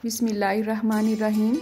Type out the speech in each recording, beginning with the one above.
बिस्मिल्लाहिर्रहमानिर्रहीम।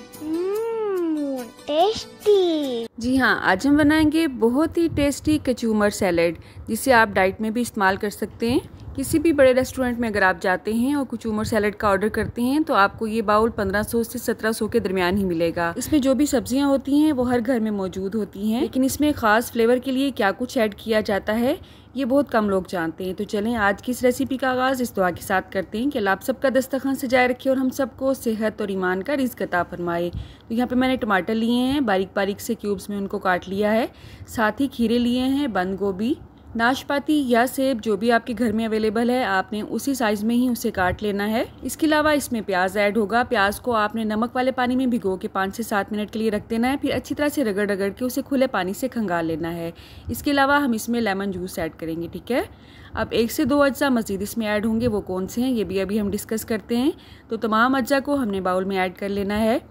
टेस्टी। जी हाँ, आज हम बनाएंगे बहुत ही टेस्टी कचूमर सैलेड, जिसे आप डाइट में भी इस्तेमाल कर सकते हैं। किसी भी बड़े रेस्टोरेंट में अगर आप जाते हैं और कचूमर सैलेड का ऑर्डर करते हैं तो आपको ये बाउल 1500 से 1700 के दरमियान ही मिलेगा। इसमें जो भी सब्जियां होती हैं वो हर घर में मौजूद होती हैं, लेकिन इसमें खास फ्लेवर के लिए क्या कुछ ऐड किया जाता है ये बहुत कम लोग जानते हैं। तो चलें आज की इस रेसिपी का आगाज़ इस दुआ के साथ करते हैं कि अल्लाह आप सबका दस्तरखान सजाए रखे और हम सबको सेहत और ईमान का रिज़्क़ अता फरमाए। तो यहाँ पे मैंने टमाटर लिए हैं, बारीक बारीक से क्यूब्स में उनको काट लिया है। साथ ही खीरे लिए हैं, बंद गोभी, नाशपाती या सेब जो भी आपके घर में अवेलेबल है आपने उसी साइज़ में ही उसे काट लेना है। इसके अलावा इसमें प्याज ऐड होगा। प्याज को आपने नमक वाले पानी में भिगो के 5 से 7 मिनट के लिए रख देना है, फिर अच्छी तरह से रगड़ रगड़ के उसे खुले पानी से खंगाल लेना है। इसके अलावा हम इसमें लेमन जूस ऐड करेंगे, ठीक है। अब 1 से 2 अज्जा मज़ीद इसमें ऐड होंगे, वो कौन से हैं ये भी अभी हम डिस्कस करते हैं। तो तमाम अज्जा को हमने बाउल में ऐड कर लेना है।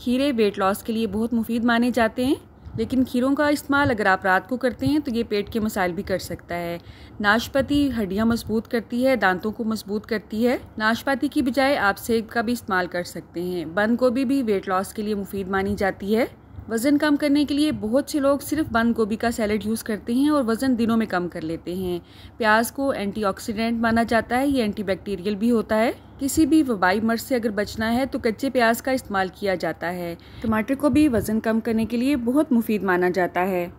खीरे वेट लॉस के लिए बहुत मुफीद माने जाते हैं, लेकिन खीरों का इस्तेमाल अगर आप रात को करते हैं तो ये पेट के मसाइल भी कर सकता है। नाशपाती हड्डियां मजबूत करती है, दांतों को मजबूत करती है। नाशपाती की बजाय आप सेब का भी इस्तेमाल कर सकते हैं। बंद गोभी भी वेट लॉस के लिए मुफीद मानी जाती है। वज़न कम करने के लिए बहुत से लोग सिर्फ बंद गोभी का सैलेड यूज़ करते हैं और वज़न दिनों में कम कर लेते हैं। प्याज को एंटीऑक्सीडेंट माना जाता है, ये एंटीबैक्टीरियल भी होता है। किसी भी वबाई मर्ज से अगर बचना है तो कच्चे प्याज का इस्तेमाल किया जाता है। टमाटर को भी वज़न कम करने के लिए बहुत मुफीद माना जाता है।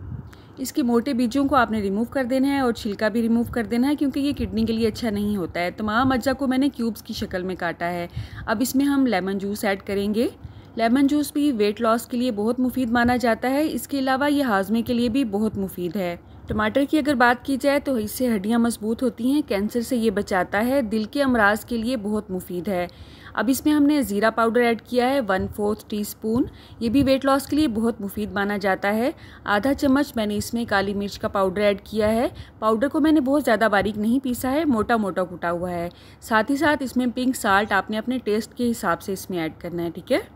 इसके मोटे बीजों को आपने रिमूव कर देना है और छिलका भी रिमूव कर देना है, क्योंकि ये किडनी के लिए अच्छा नहीं होता है। तमाम अज्जा को मैंने क्यूब्स की शक्ल में काटा है। अब इसमें हम लेमन जूस ऐड करेंगे। लेमन जूस भी वेट लॉस के लिए बहुत मुफीद माना जाता है। इसके अलावा ये हाजमे के लिए भी बहुत मुफीद है। टमाटर की अगर बात की जाए तो इससे हड्डियां मजबूत होती हैं, कैंसर से ये बचाता है, दिल के अमराज के लिए बहुत मुफीद है। अब इसमें हमने ज़ीरा पाउडर ऐड किया है 1/4 टीस्पून, ये भी वेट लॉस के लिए बहुत मुफीद माना जाता है। आधा चम्मच मैंने इसमें काली मिर्च का पाउडर ऐड किया है। पाउडर को मैंने बहुत ज़्यादा बारीक नहीं पीसा है, मोटा मोटा कुटा हुआ है। साथ ही साथ इसमें पिंक साल्ट आपने अपने टेस्ट के हिसाब से इसमें ऐड करना है, ठीक है।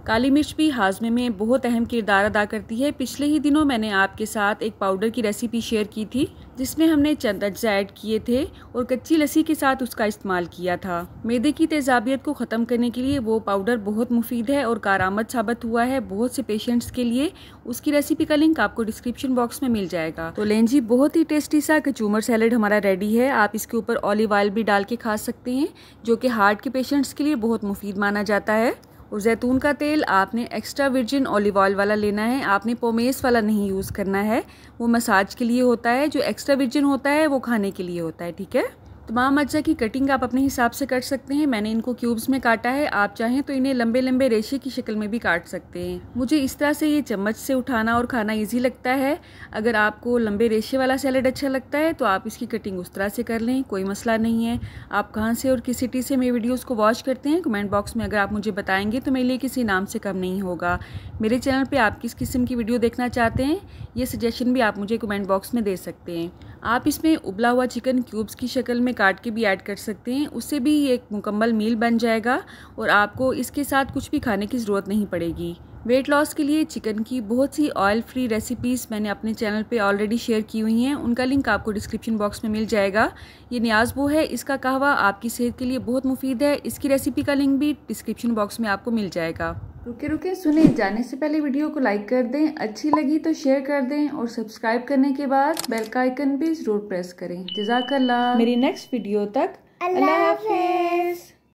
काली मिर्च भी हाजमे में बहुत अहम किरदार अदा करती है। पिछले ही दिनों मैंने आपके साथ एक पाउडर की रेसिपी शेयर की थी, जिसमें हमने चंद अज्जा ऐड किए थे और कच्ची लस्सी के साथ उसका इस्तेमाल किया था। मैदे की तेजाबियत को ख़त्म करने के लिए वो पाउडर बहुत मुफीद है और कारआमद साबित हुआ है बहुत से पेशेंट्स के लिए। उसकी रेसिपी का लिंक आपको डिस्क्रिप्शन बॉक्स में मिल जाएगा। तो लें जी, बहुत ही टेस्टी सा कचूमर सैलेड हमारा रेडी है। आप इसके ऊपर ऑलिव ऑयल भी डाल के खा सकते हैं, जो कि हार्ट के पेशेंट्स के लिए बहुत मुफीद माना जाता है। और जैतून का तेल आपने एक्स्ट्रा वर्जिन ऑलिव ऑयल वाला लेना है, आपने पोमेस वाला नहीं यूज़ करना है। वो मसाज के लिए होता है, जो एक्स्ट्रा वर्जिन होता है वो खाने के लिए होता है, ठीक है। तमाम अज्जा की कटिंग आप अपने हिसाब से कर सकते हैं। मैंने इनको क्यूब्स में काटा है, आप चाहें तो इन्हें लंबे लंबे रेशे की शक्ल में भी काट सकते हैं। मुझे इस तरह से ये चम्मच से उठाना और खाना इजी लगता है। अगर आपको लंबे रेशे वाला सैलेड अच्छा लगता है तो आप इसकी कटिंग उस तरह से कर लें, कोई मसला नहीं है। आप कहाँ से और किस सिटी से मेरे वीडियोज़ को वॉच करते हैं कमेंट बॉक्स में अगर आप मुझे बताएंगे तो मेरे लिए किसी नाम से कम नहीं होगा। मेरे चैनल पर आप किस किस्म की वीडियो देखना चाहते हैं ये सजेशन भी आप मुझे कमेंट बॉक्स में दे सकते हैं। आप इसमें उबला हुआ चिकन क्यूब्स की शक्ल में काट के भी ऐड कर सकते हैं, उससे भी एक मुकम्मल मील बन जाएगा और आपको इसके साथ कुछ भी खाने की ज़रूरत नहीं पड़ेगी। वेट लॉस के लिए चिकन की बहुत सी ऑयल फ्री रेसिपीज़ मैंने अपने चैनल पे ऑलरेडी शेयर की हुई हैं, उनका लिंक आपको डिस्क्रिप्शन बॉक्स में मिल जाएगा। ये नियाज़बो है, इसका कहवा आपकी सेहत के लिए बहुत मुफीद है। इसकी रेसिपी का लिंक भी डिस्क्रिप्शन बॉक्स में आपको मिल जाएगा। रुके रुके सुने, जाने से पहले वीडियो को लाइक कर दें, अच्छी लगी तो शेयर कर दें और सब्सक्राइब करने के बाद बेल का आइकन भी ज़रूर प्रेस करें। जज़ाकल्लाह। मेरी नेक्स्ट वीडियो तक अल्लाह हाफ़िज़।